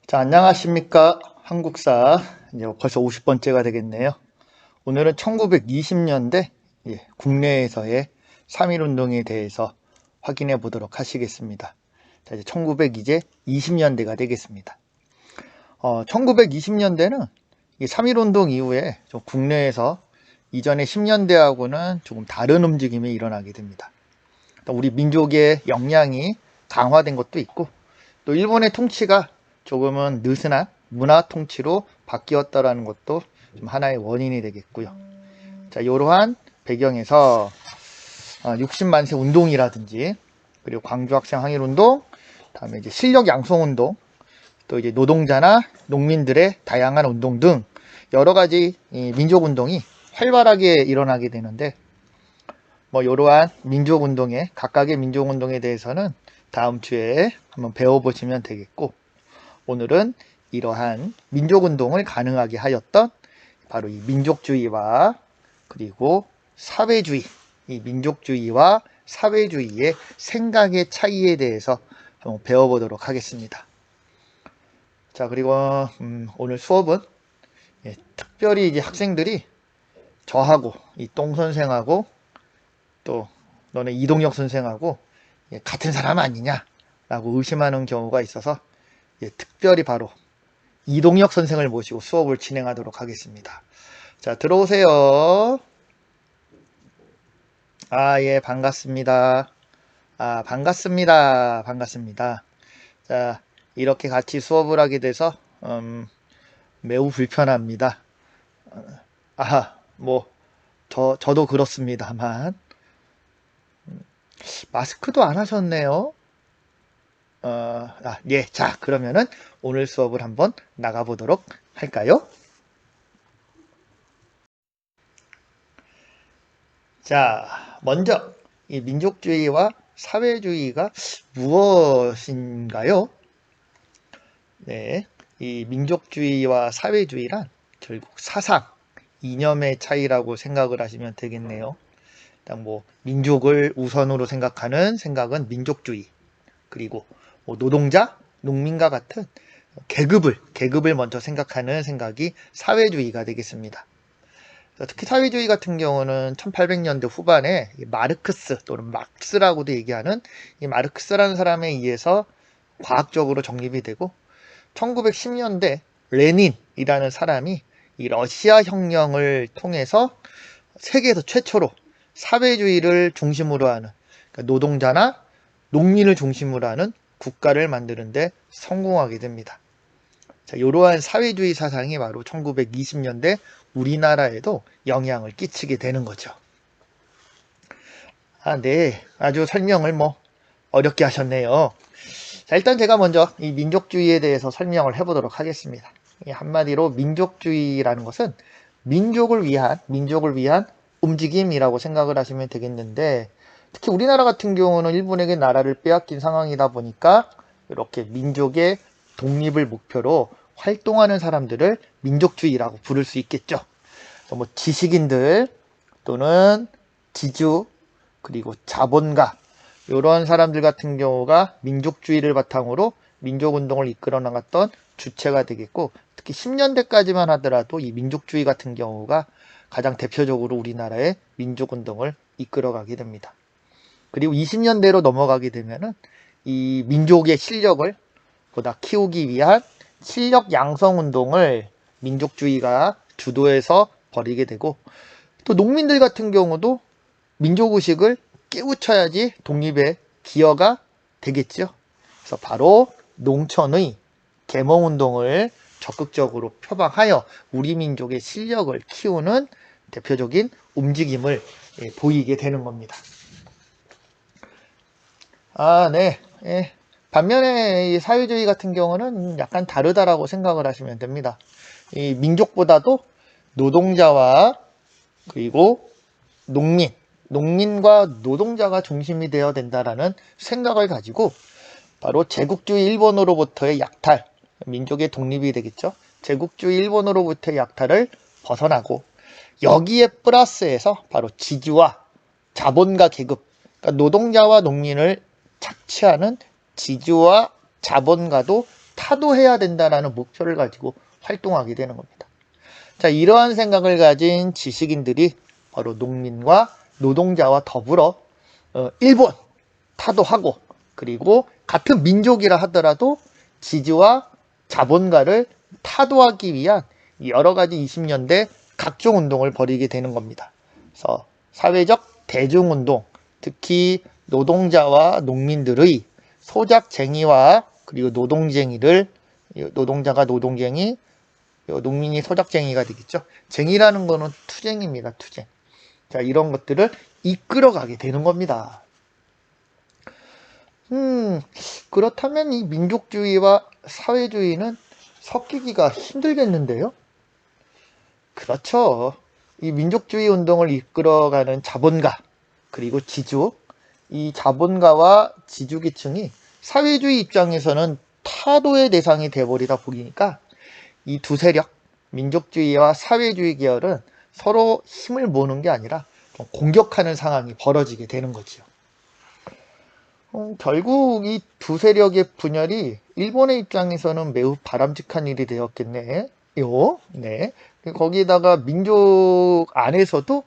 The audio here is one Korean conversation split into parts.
자, 안녕하십니까. 한국사. 이제 벌써 50번째가 되겠네요. 오늘은 1920년대 국내에서의 3.1운동에 대해서 확인해 보도록 하시겠습니다. 자, 이제 1920년대가 되겠습니다. 1920년대는 3.1운동 이후에 좀 국내에서 이전의 10년대하고는 조금 다른 움직임이 일어나게 됩니다. 우리 민족의 역량이 강화된 것도 있고, 또 일본의 통치가 조금은 느슨한 문화 통치로 바뀌었다라는 것도 좀 하나의 원인이 되겠고요. 자, 이러한 배경에서 60만세 운동이라든지, 그리고 광주 학생 항일 운동, 다음에 이제 실력 양성 운동, 또 이제 노동자나 농민들의 다양한 운동 등 여러 가지 민족 운동이 활발하게 일어나게 되는데, 이러한 민족 운동의 각각의 민족 운동에 대해서는 다음 주에 한번 배워보시면 되겠고, 오늘은 이러한 민족운동을 가능하게 하였던 바로 이 민족주의와 그리고 사회주의, 이 민족주의와 사회주의의 생각의 차이에 대해서 한번 배워보도록 하겠습니다. 자, 그리고 오늘 수업은 특별히 이제 학생들이 저하고 이 똥 선생하고 또 너네 이동혁 선생하고 같은 사람 아니냐라고 의심하는 경우가 있어서 특별히 바로 이동혁 선생을 모시고 수업을 진행하도록 하겠습니다. 자, 들어오세요. 예, 반갑습니다. 반갑습니다. 자, 이렇게 같이 수업을 하게 돼서 매우 불편합니다. 저도 그렇습니다만 마스크도 안 하셨네요. 예, 자, 그러면은 오늘 수업을 한번 나가보도록 할까요? 자, 먼저 이 민족주의와 사회주의가 무엇인가요? 네, 이 민족주의와 사회주의란 결국 사상, 이념의 차이라고 생각을 하시면 되겠네요. 일단 민족을 우선으로 생각하는 생각은 민족주의, 그리고 노동자, 농민과 같은 계급을 먼저 생각하는 생각이 사회주의가 되겠습니다. 특히 사회주의 같은 경우는 1800년대 후반에 마르크스 또는 막스라고도 얘기하는 이 마르크스라는 사람에 의해서 과학적으로 정립이 되고, 1910년대 레닌이라는 사람이 이 러시아 혁명을 통해서 세계에서 최초로 사회주의를 중심으로 하는, 그러니까 노동자나 농민을 중심으로 하는 국가를 만드는데 성공하게 됩니다. 자, 이러한 사회주의 사상이 바로 1920년대 우리나라에도 영향을 끼치게 되는 거죠. 네. 아주 설명을 어렵게 하셨네요. 자, 일단 제가 먼저 이 민족주의에 대해서 설명을 해보도록 하겠습니다. 한마디로 민족주의라는 것은 민족을 위한 움직임이라고 생각을 하시면 되겠는데, 특히 우리나라 같은 경우는 일본에게 나라를 빼앗긴 상황이다 보니까 이렇게 민족의 독립을 목표로 활동하는 사람들을 민족주의라고 부를 수 있겠죠. 지식인들 또는 지주, 그리고 자본가, 이런 사람들 같은 경우가 민족주의를 바탕으로 민족운동을 이끌어 나갔던 주체가 되겠고, 특히 10년대까지만 하더라도 이 민족주의 같은 경우가 가장 대표적으로 우리나라의 민족운동을 이끌어가게 됩니다. 그리고 20년대로 넘어가게 되면은 이 민족의 실력을 보다 키우기 위한 실력 양성 운동을 민족주의가 주도해서 벌이게 되고, 또 농민들 같은 경우도 민족의식을 깨우쳐야지 독립의 기여가 되겠죠. 그래서 바로 농촌의 계몽운동을 적극적으로 표방하여 우리 민족의 실력을 키우는 대표적인 움직임을 보이게 되는 겁니다. 네. 반면에 이 사회주의 같은 경우는 약간 다르다라고 생각을 하시면 됩니다. 이 민족보다도 노동자와 그리고 농민과 노동자가 중심이 되어야 된다라는 생각을 가지고, 바로 제국주의 일본으로부터의 약탈, 민족의 독립이 되겠죠. 제국주의 일본으로부터의 약탈을 벗어나고, 여기에 플러스해서 바로 지주와 자본가 계급, 그러니까 노동자와 농민을 착취하는 지주와 자본가도 타도해야 된다라는 목표를 가지고 활동하게 되는 겁니다. 자, 이러한 생각을 가진 지식인들이 바로 농민과 노동자와 더불어 일본 타도하고, 그리고 같은 민족이라 하더라도 지주와 자본가를 타도하기 위한 여러 가지 20년대 각종 운동을 벌이게 되는 겁니다. 그래서 사회적 대중운동, 특히 노동자와 농민들의 소작쟁이와 그리고 노동쟁이를, 노동자가 노동쟁이, 농민이 소작쟁이가 되겠죠. 쟁이라는 거는 투쟁입니다. 투쟁. 자, 이런 것들을 이끌어가게 되는 겁니다. 그렇다면 이 민족주의와 사회주의는 섞이기가 힘들겠는데요? 그렇죠. 이 민족주의 운동을 이끌어가는 자본가, 그리고 지주, 이 자본가와 지주계층이 사회주의 입장에서는 타도의 대상이 돼버리다 보니까 이 두 세력, 민족주의와 사회주의 계열은 서로 힘을 모으는 게 아니라 공격하는 상황이 벌어지게 되는 거죠. 결국 이 두 세력의 분열이 일본의 입장에서는 매우 바람직한 일이 되었겠네요. 네. 거기다가 민족 안에서도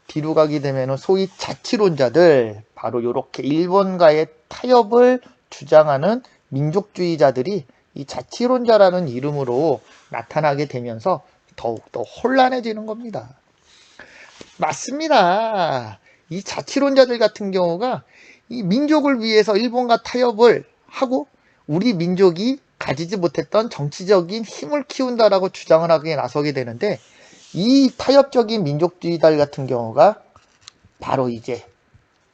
뒤로 가게 되면 소위 자치론자들, 바로 이렇게 일본과의 타협을 주장하는 민족주의자들이 이 자치론자라는 이름으로 나타나게 되면서 더욱더 혼란해지는 겁니다. 맞습니다. 이 자치론자들 같은 경우가 이 민족을 위해서 일본과 타협을 하고 우리 민족이 가지지 못했던 정치적인 힘을 키운다라고 주장을 하기에 나서게 되는데, 이 타협적인 민족주의들 같은 경우가 바로 이제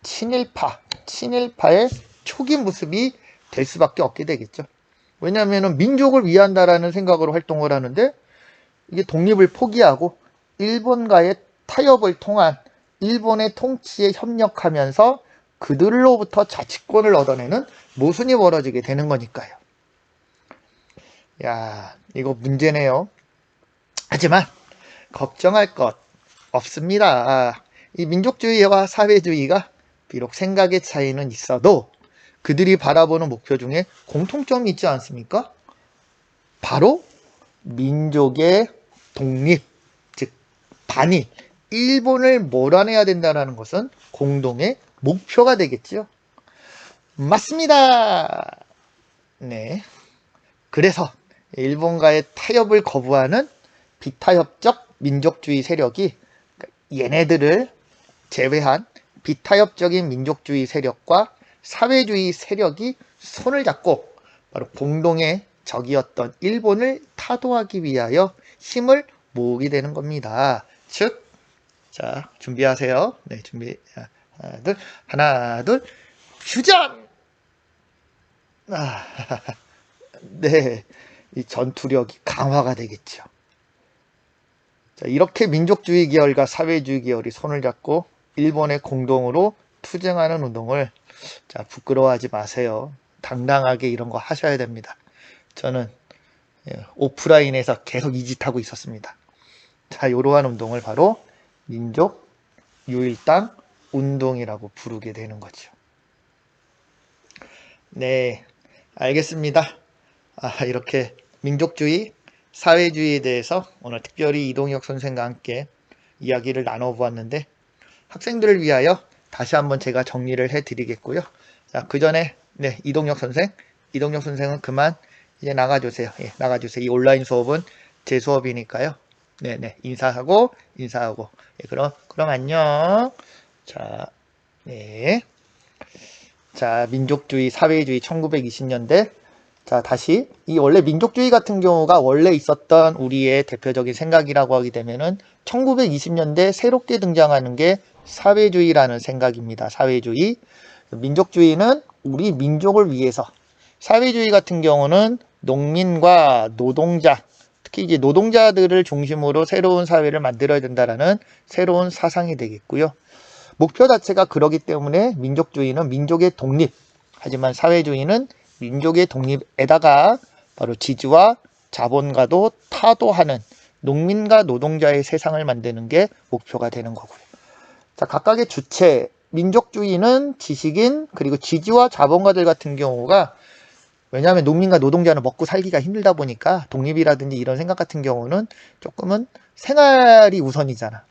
친일파의 초기 모습이 될 수밖에 없게 되겠죠. 왜냐하면 민족을 위한다라는 생각으로 활동을 하는데, 이게 독립을 포기하고 일본과의 타협을 통한 일본의 통치에 협력하면서 그들로부터 자치권을 얻어내는 모순이 벌어지게 되는 거니까요. 야, 이거 문제네요. 하지만 걱정할 것 없습니다. 이 민족주의와 사회주의가 비록 생각의 차이는 있어도 그들이 바라보는 목표 중에 공통점이 있지 않습니까? 바로 민족의 독립, 즉 반일, 일본을 몰아내야 된다는 것은 공동의 목표가 되겠죠. 맞습니다. 네. 그래서 일본과의 타협을 거부하는 비타협적 민족주의 세력이, 얘네들을 제외한 비타협적인 민족주의 세력과 사회주의 세력이 손을 잡고 바로 공동의 적이었던 일본을 타도하기 위하여 힘을 모으게 되는 겁니다. 즉, 자, 준비하세요. 네, 준비. 하나, 둘, 휴전! 네, 이 전투력이 강화가 되겠죠. 자, 이렇게 민족주의 계열과 사회주의 계열이 손을 잡고 일본의 공동으로 투쟁하는 운동을, 자, 부끄러워하지 마세요. 당당하게 이런 거 하셔야 됩니다. 저는 오프라인에서 계속 이 짓 하고 있었습니다. 자, 이러한 운동을 바로 민족 유일당 운동이라고 부르게 되는 거죠. 네, 알겠습니다. 이렇게 민족주의, 사회주의에 대해서 오늘 특별히 이동혁 선생과 함께 이야기를 나눠보았는데, 학생들을 위하여 다시 한번 제가 정리를 해드리겠고요. 자, 그 전에 이동혁 선생은 그만 이제 나가주세요. 예, 나가주세요. 이 온라인 수업은 제 수업이니까요. 네네, 인사하고. 예, 그럼 안녕. 자, 네. 자, 민족주의, 사회주의 1920년대. 자, 다시 이 원래 민족주의 같은 경우가 원래 있었던 우리의 대표적인 생각이라고 하게 되면은 1920년대 새롭게 등장하는 게 사회주의라는 생각입니다. 사회주의. 민족주의는 우리 민족을 위해서, 사회주의 같은 경우는 농민과 노동자, 특히 이제 노동자들을 중심으로 새로운 사회를 만들어야 된다라는 새로운 사상이 되겠고요. 목표 자체가 그러기 때문에 민족주의는 민족의 독립, 하지만 사회주의는 민족의 독립에다가 바로 지주와 자본가도 타도하는 농민과 노동자의 세상을 만드는 게 목표가 되는 거고요. 자, 각각의 주체, 민족주의는 지식인 그리고 지주와 자본가들 같은 경우가 왜냐하면 농민과 노동자는 먹고 살기가 힘들다 보니까 독립이라든지 이런 생각 같은 경우는 조금은 생활이 우선이잖아.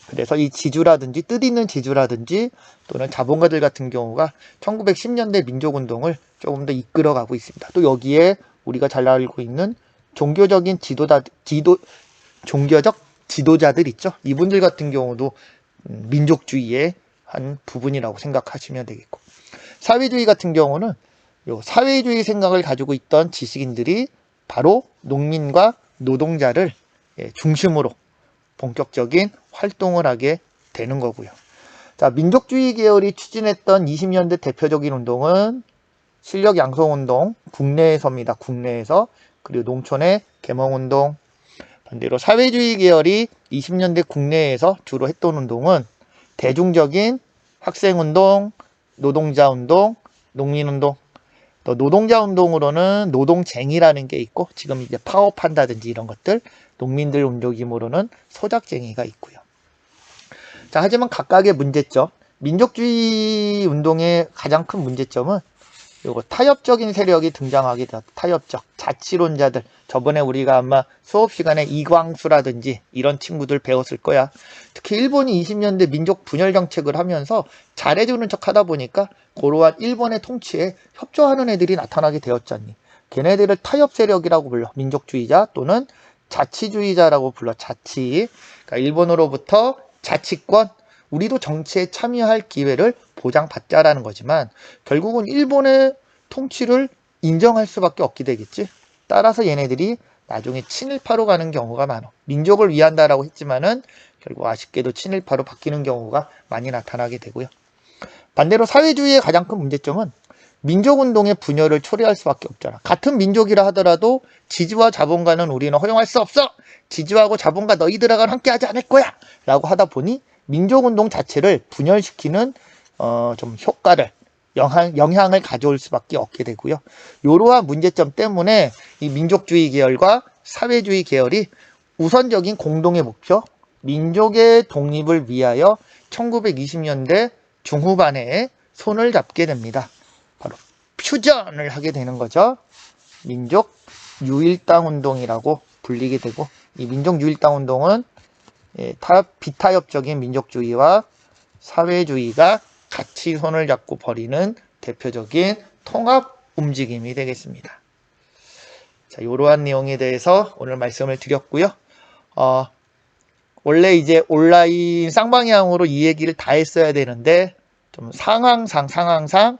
그래서 이 지주라든지 뜻있는 지주라든지 또는 자본가들 같은 경우가 1910년대 민족운동을 조금 더 이끌어가고 있습니다. 또 여기에 우리가 잘 알고 있는 종교적인 종교적 지도자들 있죠. 이분들 같은 경우도 민족주의의 한 부분이라고 생각하시면 되겠고, 사회주의 같은 경우는 요 사회주의 생각을 가지고 있던 지식인들이 바로 농민과 노동자를 중심으로 본격적인 활동을 하게 되는 거고요. 자, 민족주의 계열이 추진했던 20년대 대표적인 운동은 실력 양성 운동, 국내에서입니다. 국내에서. 그리고 농촌의 계몽 운동. 반대로 사회주의 계열이 20년대 국내에서 주로 했던 운동은 대중적인 학생 운동, 노동자 운동, 농민 운동. 또 노동자 운동으로는 노동쟁이라는 게 있고, 지금 이제 파업한다든지 이런 것들, 농민들 운동이므로는 소작쟁이가 있고요. 자, 하지만 각각의 문제점, 민족주의 운동의 가장 큰 문제점은 요거 타협적인 세력이 등장하게 되었다. 타협적 자치론자들. 저번에 우리가 아마 수업 시간에 이광수라든지 이런 친구들 배웠을 거야. 특히 일본이 20년대 민족 분열 정책을 하면서 잘해주는 척 하다 보니까 고러한 일본의 통치에 협조하는 애들이 나타나게 되었잖니. 걔네들을 타협 세력이라고 불러. 민족주의자 또는 자치주의자라고 불러. 자치. 그러니까 일본으로부터 자치권, 우리도 정치에 참여할 기회를 보장받자라는 거지만 결국은 일본의 통치를 인정할 수밖에 없게 되겠지. 따라서 얘네들이 나중에 친일파로 가는 경우가 많아. 민족을 위한다라고 했지만은 결국 아쉽게도 친일파로 바뀌는 경우가 많이 나타나게 되고요. 반대로 사회주의의 가장 큰 문제점은 민족운동의 분열을 초래할 수밖에 없잖아. 같은 민족이라 하더라도 지주와 자본가는 우리는 허용할 수 없어. 지주하고 자본가 너희들하고는 함께하지 않을 거야 라고 하다 보니 민족운동 자체를 분열시키는 좀 효과를 영향을 가져올 수밖에 없게 되고요. 이러한 문제점 때문에 이 민족주의 계열과 사회주의 계열이 우선적인 공동의 목표, 민족의 독립을 위하여 1920년대 중후반에 손을 잡게 됩니다. 바로 퓨전을 하게 되는 거죠. 민족 유일당 운동이라고 불리게 되고, 이 민족 유일당 운동은 비타협적인 민족주의와 사회주의가 같이 손을 잡고 벌이는 대표적인 통합 움직임이 되겠습니다. 자, 이러한 내용에 대해서 오늘 말씀을 드렸고요. 원래 이제 온라인 쌍방향으로 이 얘기를 다 했어야 되는데 좀 상황상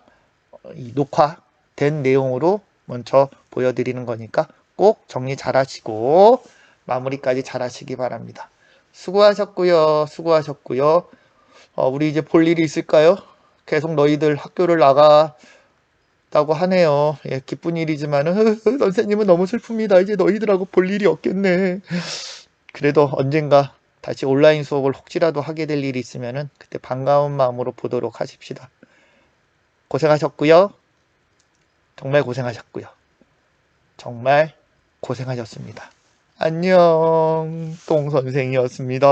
녹화된 내용으로 먼저 보여드리는 거니까 꼭 정리 잘 하시고 마무리까지 잘 하시기 바랍니다. 수고하셨고요. 우리 이제 볼 일이 있을까요? 계속 너희들 학교를 나가다고 하네요. 예, 기쁜 일이지만은 선생님은 너무 슬픕니다. 이제 너희들하고 볼 일이 없겠네. 그래도 언젠가 다시 온라인 수업을 혹시라도 하게 될 일이 있으면은 그때 반가운 마음으로 보도록 하십시다. 고생하셨고요. 정말 고생하셨고요. 정말 고생하셨습니다. 안녕, 똥선생이었습니다.